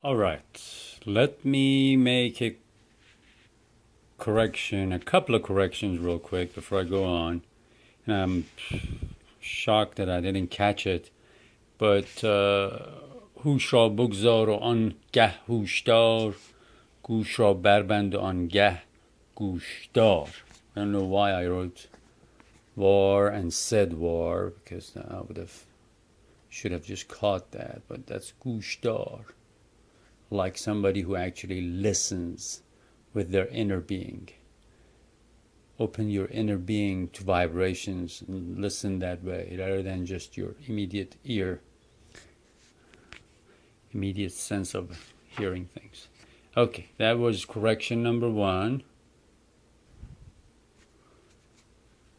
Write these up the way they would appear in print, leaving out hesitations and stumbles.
All right, let me make a couple of corrections real quick before I go on. And I'm shocked that I didn't catch it. But هوش را بگذار و آن گه هوشدار گوش را بربند و آن گه گوشدار. I don't know why I wrote war and said war, because I should have just caught that, but that's gushdar, like somebody who actually listens with their inner being. Open your inner being to vibrations and listen that way, rather than just your immediate sense of hearing things. Okay, that was correction number 1.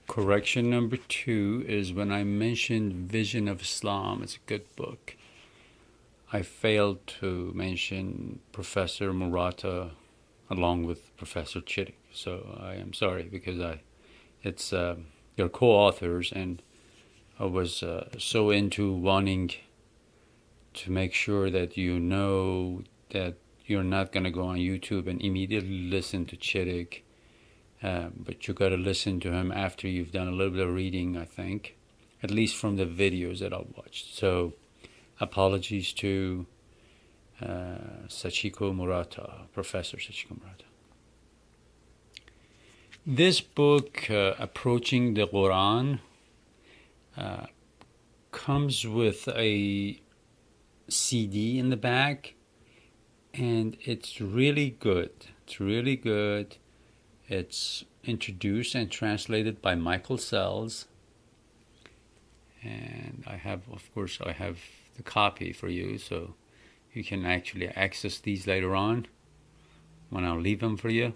Correction number 2 is when I mentioned Vision of Islam. It's a good book. I failed to mention Professor Murata along with Professor Chittick. So I am sorry, because it's they're co-authors, and I was so into wanting to make sure that you know that you're not going to go on YouTube and immediately listen to Chittick. But you got to listen to him after you've done a little bit of reading, I think, at least from the videos that I've watched. So apologies to Sachiko Murata, Professor Sachiko Murata. This book, Approaching the Quran, comes with a CD in the back, and it's really good. It's really good. It's introduced and translated by Michael Sells. And I have the copy for you, so you can actually access these later on when I'll leave them for you.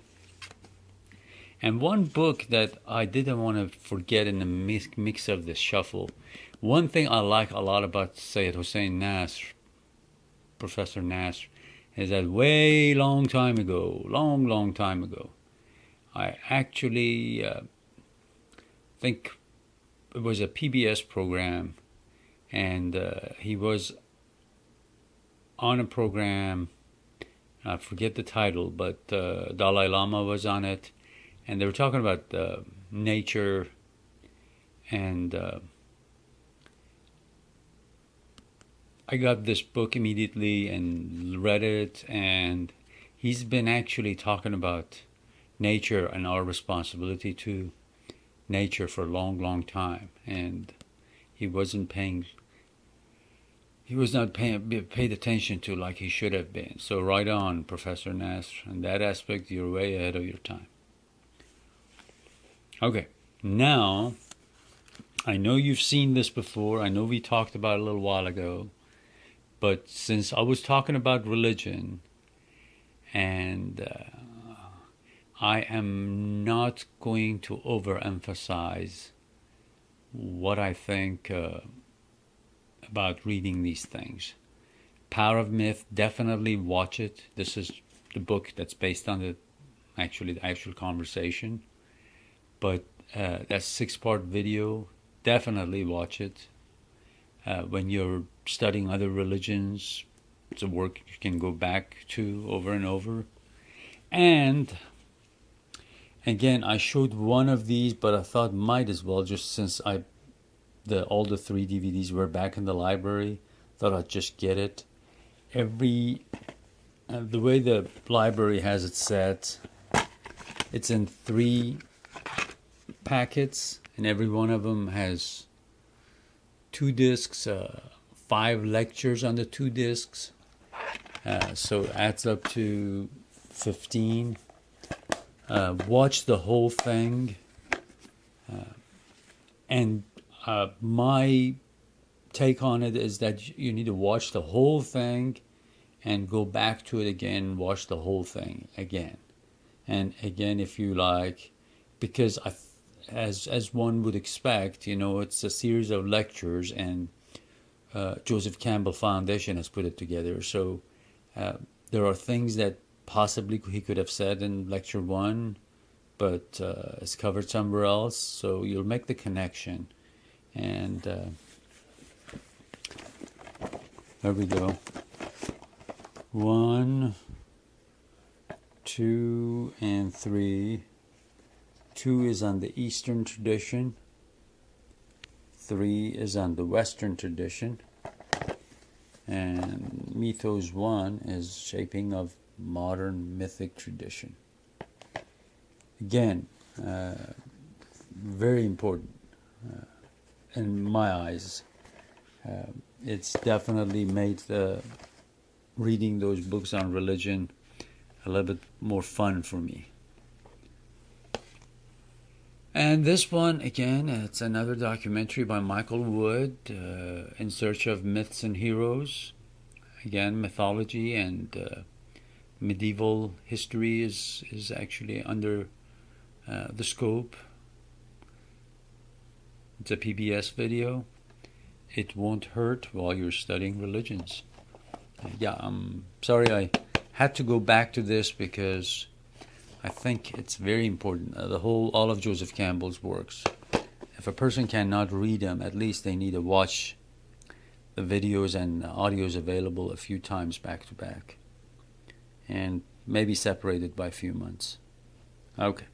And one book that I didn't want to forget in the mix of the shuffle, one thing I like a lot about Sayyid Hossein Nasr, Professor Nasr, is that long time ago, I actually think it was a PBS program, and he was on a program, I forget the title, but Dalai Lama was on it, and they were talking about nature, and I got this book immediately and read it, and he's been actually talking about nature and our responsibility to nature for a long time, and he was not paid attention to like he should have been. So right on, Professor Nasr. In that aspect, you're way ahead of your time. Okay, now I know you've seen this before. I know we talked about it a little while ago, but since I was talking about religion, and I am not going to overemphasize what I think about reading these things. Power of Myth, definitely watch it. This is the book that's based on the actual conversation. But that 6-part video, definitely watch it. When you're studying other religions, it's a work you can go back to over and over. And again, I showed one of these, but I thought might as well, just since all the 3 DVDs were back in the library, thought I'd just get it. The way the library has it set, it's in 3 packets, and every one of them has 2 discs, 5 lectures on the 2 discs, so it adds up to 15. Watch the whole thing, and my take on it is that you need to watch the whole thing and go back to it again, watch the whole thing again and again if you like, because as one would expect, it's a series of lectures, and Joseph Campbell Foundation has put it together, so there are things that possibly he could have said in lecture 1, but it's covered somewhere else, so you'll make the connection. And there we go. 1, 2, and 3. 2 is on the Eastern tradition. 3 is on the Western tradition. And Mythos 1 is shaping of modern mythic tradition. Again, very important in my eyes. It's definitely made the reading those books on religion a little bit more fun for me. And this one, again, it's another documentary by Michael Wood, In Search of Myths and Heroes. Again, mythology and medieval history is actually under the scope. It's a PBS video. It won't hurt while you're studying religions. Yeah, I'm sorry I had to go back to this because I think it's very important. All of Joseph Campbell's works. If a person cannot read them, at least they need to watch the videos and audios available a few times back to back. And maybe separated by a few months. Okay.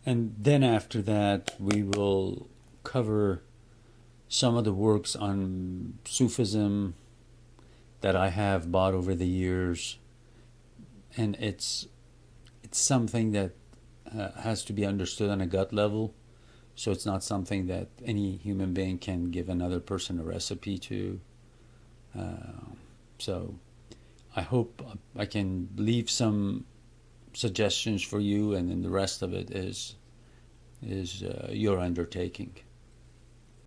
And then after that, we will cover some of the works on Sufism that I have bought over the years. And it's something that has to be understood on a gut level. So it's not something that any human being can give another person a recipe to. So I hope I can leave some suggestions for you, and then the rest of it is your undertaking.